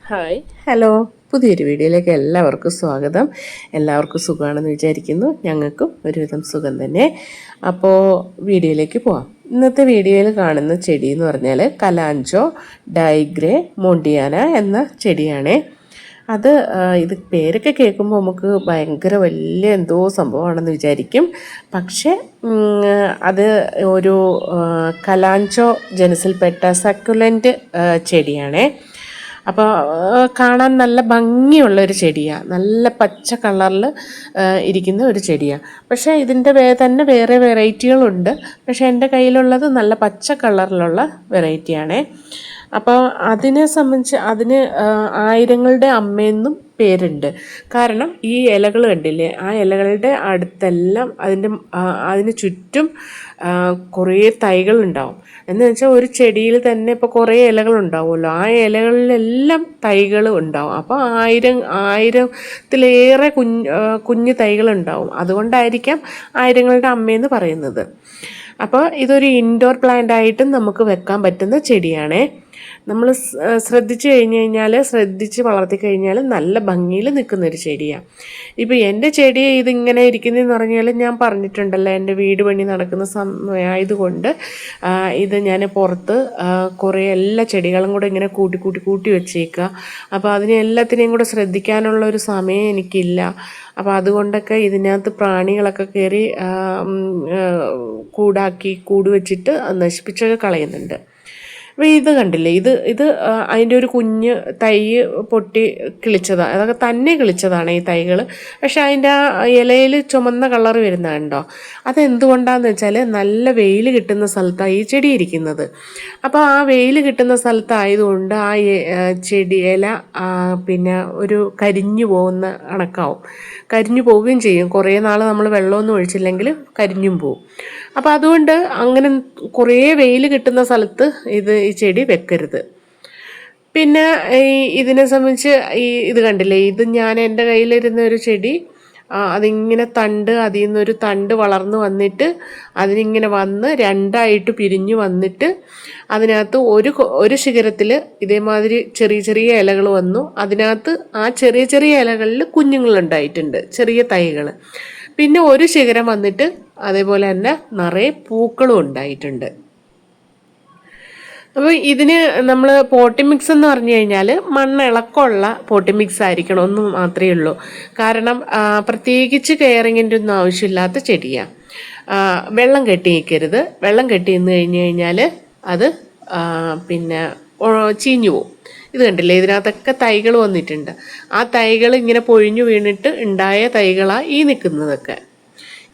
Hi hello, പുതിയൊരു വീഡിയോയിലേക്ക് എല്ലാവർക്കും സ്വാഗതം. എല്ലാവർക്കും സുഖമാണെന്ന് വിചാരിക്കുന്നു. ഞങ്ങൾക്കും ഒരുവിധം സുഖം തന്നെ. അപ്പോൾ വീഡിയോയിലേക്ക് പോവാം. ഇന്നത്തെ വീഡിയോയിൽ കാണുന്ന ചെടി എന്ന് പറഞ്ഞാൽ കലാഞ്ചോ ഡൈഗ്രേ മോണ്ടിയാന എന്ന ചെടിയാണ്. ഇത് പേരൊക്കെ കേൾക്കുമ്പോൾ നമുക്ക് ഭയങ്കര വലിയ എന്തോ സംഭവമാണെന്ന് വിചാരിക്കും. പക്ഷേ അത് ഒരു കലാഞ്ചോ ജനസിൽപ്പെട്ട സക്കുലൻ്റ് ചെടിയാണേ. അപ്പോൾ കാണാൻ നല്ല ഭംഗിയുള്ളൊരു ചെടിയാണ്, നല്ല പച്ച കളറിൽ ഇരിക്കുന്ന ഒരു ചെടിയാണ്. പക്ഷേ ഇതിൻ്റെ തന്നെ വേറെ വെറൈറ്റികളുണ്ട്. പക്ഷേ എൻ്റെ കയ്യിലുള്ളത് നല്ല പച്ച കളറിലുള്ള വെറൈറ്റിയാണേ. അപ്പോൾ അതിനെ സംബന്ധിച്ച് അതിന് ആയിരങ്ങളുടെ അമ്മയെന്നും പേരുണ്ട്. കാരണം ഈ ഇലകൾ കണ്ടില്ലേ, ആ ഇലകളുടെ അടുത്തെല്ലാം അതിന് ചുറ്റും കുറേ തൈകളുണ്ടാവും. എന്ന് വെച്ചാൽ ഒരു ചെടിയിൽ തന്നെ ഇപ്പോൾ കുറേ ഇലകളുണ്ടാവുമല്ലോ, ആ ഇലകളിലെല്ലാം തൈകൾ ഉണ്ടാവും. അപ്പോൾ ആയിരത്തിലേറെ കുഞ്ഞു തൈകളുണ്ടാവും. അതുകൊണ്ടായിരിക്കാം ആയിരങ്ങളുടെ അമ്മയെന്ന് പറയുന്നത്. അപ്പോൾ ഇതൊരു ഇൻഡോർ പ്ലാന്റ് ആയിട്ടും നമുക്ക് വെക്കാൻ പറ്റുന്ന ചെടിയാണേ. നമ്മൾ ശ്രദ്ധിച്ച് വളർത്തി കഴിഞ്ഞാൽ നല്ല ഭംഗിയിൽ നിൽക്കുന്നൊരു ചെടിയാണ്. ഇപ്പോൾ എൻ്റെ ചെടി ഇതിങ്ങനെ ഇരിക്കുന്നതെന്ന് പറഞ്ഞാൽ ഞാൻ പറഞ്ഞിട്ടുണ്ടല്ലോ, എൻ്റെ വീട് പണി നടക്കുന്ന സമയമായതുകൊണ്ട് ഇത് ഞാൻ പുറത്ത് കുറേ എല്ലാ ചെടികളും കൂടെ ഇങ്ങനെ കൂട്ടി വെച്ചേക്കുക. അപ്പോൾ അതിനെ എല്ലാത്തിനെയും കൂടെ ശ്രദ്ധിക്കാനുള്ള ഒരു സമയം എനിക്കില്ല. അപ്പോൾ അതുകൊണ്ടൊക്കെ ഇതിനകത്ത് പ്രാണികളൊക്കെ കയറി കൂട് വെച്ചിട്ട് നശിപ്പിച്ചൊക്കെ കളയുന്നുണ്ട്. അപ്പോൾ ഇത് കണ്ടില്ലേ, ഇത് അതിൻ്റെ ഒരു കുഞ്ഞ് തൈ പൊട്ടി കിളിച്ചതാണ്. അതൊക്കെ തന്നെ കിളിച്ചതാണ് ഈ തൈകൾ. പക്ഷെ അതിൻ്റെ ആ ഇലയിൽ ചുമന്ന കളർ വരുന്നത് കണ്ടോ, അതെന്തുകൊണ്ടാണെന്ന് വെച്ചാൽ നല്ല വെയിൽ കിട്ടുന്ന സ്ഥലത്താണ് ഈ ചെടി ഇരിക്കുന്നത്. അപ്പോൾ ആ വെയിൽ കിട്ടുന്ന സ്ഥലത്തായതുകൊണ്ട് ആ ചെടി ഇല പിന്നെ ഒരു കരിഞ്ഞു പോകുന്ന കണക്കാവും, കരിഞ്ഞു പോവുകയും ചെയ്യും. കുറേ നാൾ നമ്മൾ വെള്ളമൊന്നും ഒഴിച്ചില്ലെങ്കിൽ കരിഞ്ഞും പോവും. അപ്പോൾ അതുകൊണ്ട് അങ്ങനെ കുറേ വെയിൽ കിട്ടുന്ന സ്ഥലത്ത് ഈ ചെടി വെക്കരുത്. പിന്നെ ഇതിനെ സംബന്ധിച്ച് ഇത് കണ്ടില്ലേ, ഇത് ഞാൻ എൻ്റെ കയ്യിലിരുന്ന ഒരു ചെടി, അതിങ്ങനെ അതിൽ നിന്നൊരു തണ്ട് വളർന്നു വന്നിട്ട് അതിനിങ്ങനെ വന്ന് രണ്ടായിട്ട് പിരിഞ്ഞു വന്നിട്ട് അതിനകത്ത് ഒരു ശിഖരത്തിൽ ഇതേമാതിരി ചെറിയ ചെറിയ ഇലകൾ വന്നു. അതിനകത്ത് ആ ചെറിയ ചെറിയ ഇലകളിൽ കുഞ്ഞുങ്ങളുണ്ടായിട്ടുണ്ട്, ചെറിയ തൈകൾ. പിന്നെ ഒരു ശിഖരം വന്നിട്ട് അതേപോലെ തന്നെ നിറയെ പൂക്കളും ഉണ്ടായിട്ടുണ്ട്. അപ്പോൾ ഇതിന് നമ്മൾ പോട്ടി മിക്സ് എന്ന് പറഞ്ഞു കഴിഞ്ഞാൽ മണ്ണിളക്കമുള്ള പോട്ടി മിക്സ് ആയിരിക്കണം എന്ന് മാത്രമേ ഉള്ളൂ. കാരണം പ്രത്യേകിച്ച് കെയറിങ്ങിൻ്റെ ഒന്നും ആവശ്യമില്ലാത്ത ചെടിയാണ്. വെള്ളം കെട്ടി നിൽക്കരുത്. വെള്ളം കെട്ടി നിന്ന് കഴിഞ്ഞാൽ അത് പിന്നെ ചീഞ്ഞു പോവും. ഇത് കണ്ടില്ലേ, ഇതിനകത്തൊക്കെ തൈകൾ വന്നിട്ടുണ്ട്. ആ തൈകൾ ഇങ്ങനെ പൊഴിഞ്ഞു വീണിട്ട് ഉണ്ടായ തൈകളാണ് ഈ നിൽക്കുന്നതൊക്കെ.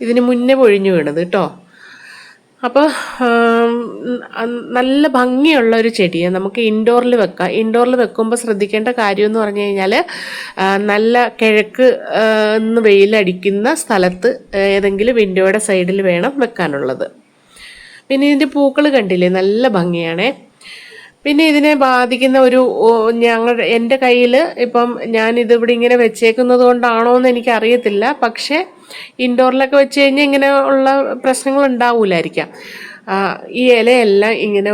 ഇതിന് മുന്നേ പൊഴിഞ്ഞു വീണത് കേട്ടോ. അപ്പോൾ നല്ല ഭംഗിയുള്ള ഒരു ചെടിയാണ്, നമുക്ക് ഇൻഡോറിൽ വെക്കാം. ഇൻഡോറിൽ വെക്കുമ്പോൾ ശ്രദ്ധിക്കേണ്ട കാര്യം എന്ന് പറഞ്ഞു കഴിഞ്ഞാൽ നല്ല കിഴക്ക് വെയിലടിക്കുന്ന സ്ഥലത്ത് ഏതെങ്കിലും വിൻഡോയുടെ സൈഡിൽ വേണം വെക്കാനുള്ളത്. പിന്നെ ഇതിൻ്റെ പൂക്കൾ കണ്ടില്ലേ, നല്ല ഭംഗിയാണേ. പിന്നെ ഇതിനെ ബാധിക്കുന്ന എൻ്റെ കയ്യിൽ ഇപ്പം ഞാനിതിവിടെ ഇങ്ങനെ വെച്ചേക്കുന്നത് കൊണ്ടാണോ എന്ന് എനിക്കറിയത്തില്ല. പക്ഷേ ഇൻഡോറിലൊക്കെ വെച്ച് കഴിഞ്ഞാൽ ഇങ്ങനെ ഉള്ള പ്രശ്നങ്ങൾ ഉണ്ടാവില്ലായിരിക്കാം. ഈ ഇലയെല്ലാം ഇങ്ങനെ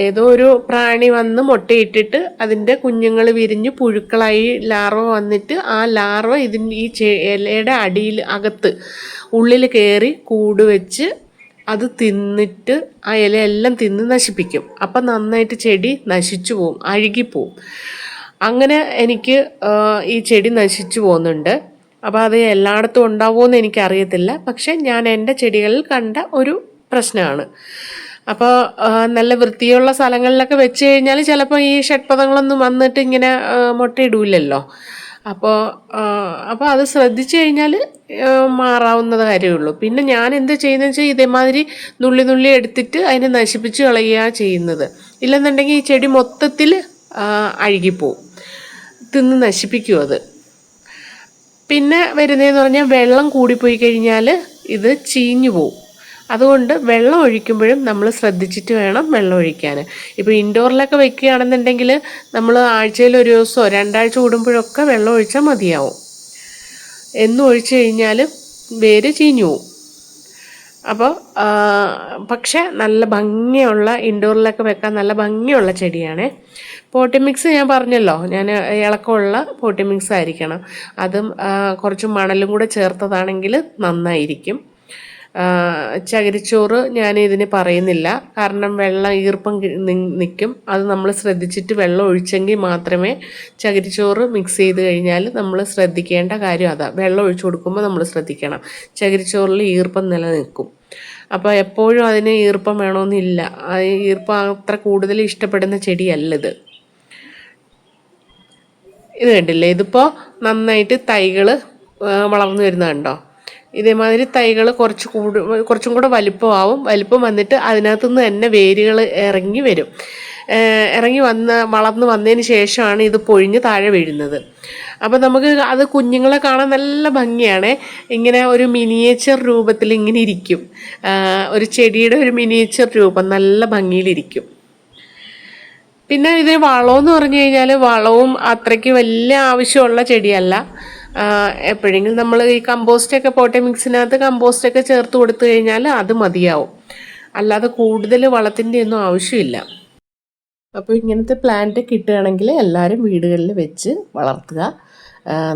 ഏതോ ഒരു പ്രാണി വന്ന് മുട്ടയിട്ടിട്ട് അതിൻ്റെ കുഞ്ഞുങ്ങൾ വിരിഞ്ഞ് പുഴുക്കളായി ലാർവ വന്നിട്ട് ആ ലാർവ ഈ ഇലയുടെ അകത്ത് ഉള്ളിൽ കയറി കൂട് വെച്ച് അത് തിന്നിട്ട് ആ ഇലയെല്ലാം തിന്ന് നശിപ്പിക്കും. അപ്പം നന്നായിട്ട് ചെടി നശിച്ചു പോവും, അഴുകിപ്പോവും. അങ്ങനെ എനിക്ക് ഈ ചെടി നശിച്ചു പോകുന്നുണ്ട്. അപ്പോൾ അത് എല്ലായിടത്തും ഉണ്ടാവുമെന്ന് എനിക്കറിയത്തില്ല. പക്ഷെ ഞാൻ എൻ്റെ ചെടികളിൽ കണ്ട ഒരു പ്രശ്നമാണ്. അപ്പോൾ നല്ല വൃത്തിയുള്ള സ്ഥലങ്ങളിലൊക്കെ വെച്ച് കഴിഞ്ഞാൽ ചിലപ്പോൾ ഈ ഷഡ്പദങ്ങളൊന്നും വന്നിട്ട് ഇങ്ങനെ മുട്ടയിടൂലല്ലോ. അപ്പോൾ അത് ശ്രദ്ധിച്ചു കഴിഞ്ഞാൽ മാറാവുന്നത് കാര്യമുള്ളൂ. പിന്നെ ഞാൻ എന്ത് ചെയ്യുന്നത് വെച്ചാൽ ഇതേമാതിരി നുള്ളി എടുത്തിട്ട് അതിനെ നശിപ്പിച്ച് കളയുക ചെയ്യുന്നത്. ഇല്ലെന്നുണ്ടെങ്കിൽ ഈ ചെടി മൊത്തത്തിൽ അഴുകിപ്പോവും, തിന്ന് നശിപ്പിക്കും അത്. പിന്നെ വരുന്നതെന്ന് പറഞ്ഞാൽ വെള്ളം കൂടിപ്പോയി കഴിഞ്ഞാൽ ഇത് ചീഞ്ഞു പോവും. അതുകൊണ്ട് വെള്ളം ഒഴിക്കുമ്പോഴും നമ്മൾ ശ്രദ്ധിച്ചിട്ട് വേണം വെള്ളം ഒഴിക്കാൻ. ഇപ്പോൾ ഇൻഡോറിലൊക്കെ വെക്കുകയാണെന്നുണ്ടെങ്കിൽ നമ്മൾ ആഴ്ചയിൽ ഒരു ദിവസമോ 2 ആഴ്ച കൂടുമ്പോഴൊക്കെ വെള്ളം ഒഴിച്ചാൽ മതിയാവും. എന്നും ഒഴിച്ചു കഴിഞ്ഞാൽ വേര് ചീഞ്ഞു പോവും. അപ്പോൾ പക്ഷേ നല്ല ഭംഗിയുള്ള ഇൻഡോറിലൊക്കെ വെക്കാൻ നല്ല ഭംഗിയുള്ള ചെടിയാണ്. പോട്ടി മിക്സ് ഞാൻ പറഞ്ഞല്ലോ, ഞാൻ ഇളക്കമുള്ള പോട്ടി മിക്സ് ആയിരിക്കണം. അതും കുറച്ച് മണലും കൂടെ ചേർത്തതാണെങ്കിൽ നന്നായിരിക്കും. ചകിരിച്ചോറ് ഞാൻ ഇതിന് പറയുന്നില്ല, കാരണം വെള്ളം ഈർപ്പം നിൽക്കും. അത് നമ്മൾ ശ്രദ്ധിച്ചിട്ട് വെള്ളം ഒഴിച്ചെങ്കിൽ മാത്രമേ ചകിരിച്ചോറ് മിക്സ് ചെയ്ത് കഴിഞ്ഞാൽ നമ്മൾ ശ്രദ്ധിക്കേണ്ട കാര്യം അതാ. വെള്ളം ഒഴിച്ചു കൊടുക്കുമ്പോൾ നമ്മൾ ശ്രദ്ധിക്കണം, ചകിരിച്ചോറിൽ ഈർപ്പം നിലനിൽക്കും. അപ്പോൾ എപ്പോഴും അതിന് ഈർപ്പം വേണമെന്നില്ല. ഈർപ്പം അത്ര കൂടുതൽ ഇഷ്ടപ്പെടുന്ന ചെടിയല്ലത്. ഇത് കണ്ടില്ലേ, ഇതിപ്പോൾ നന്നായിട്ട് തൈകൾ വളർന്നു വരുന്നത് കണ്ടോ. ഇതേമാതിരി തൈകൾ കുറച്ചും കൂടെ വലിപ്പമാവും. വലിപ്പം വന്നിട്ട് അതിനകത്തുനിന്ന് തന്നെ വേരുകൾ ഇറങ്ങി വരും. വളർന്ന് വന്നതിന് ശേഷമാണ് ഇത് പൊഴിഞ്ഞ് താഴെ വീഴുന്നത്. അപ്പോൾ നമുക്ക് അത് കുഞ്ഞുങ്ങളെ കാണാൻ നല്ല ഭംഗിയാണ്. ഇങ്ങനെ ഒരു മിനിയേച്ചർ രൂപത്തിൽ ഇങ്ങനെ ഇരിക്കും. ഒരു ചെടിയുടെ ഒരു മിനിയേച്ചർ രൂപം നല്ല ഭംഗിയിലിരിക്കും. പിന്നെ ഇത് വളമെന്ന് പറഞ്ഞു കഴിഞ്ഞാൽ വളവും അത്രയ്ക്ക് വലിയ ആവശ്യമുള്ള ചെടിയല്ല. എപ്പോഴെങ്കിലും നമ്മൾ ഈ കമ്പോസ്റ്റൊക്കെ പോട്ടെ മിക്സിനകത്ത് കമ്പോസ്റ്റൊക്കെ ചേർത്ത് കൊടുത്തു കഴിഞ്ഞാൽ അത് മതിയാവും. അല്ലാതെ കൂടുതൽ വളത്തിൻ്റെ ഒന്നും ആവശ്യമില്ല. അപ്പോൾ ഇങ്ങനത്തെ പ്ലാന്റ് കിട്ടുകയാണെങ്കിൽ എല്ലാവരും വീടുകളിൽ വെച്ച് വളർത്തുക,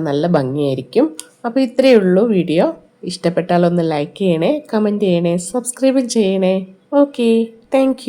നല്ല ഭംഗിയായിരിക്കും. അപ്പോൾ ഇത്രയേ ഉള്ളൂ വീഡിയോ. ഇഷ്ടപ്പെട്ടാലൊന്ന് ലൈക്ക് ചെയ്യണേ, കമൻറ്റ് ചെയ്യണേ, സബ്സ്ക്രൈബ് ചെയ്യണേ. Okay, thank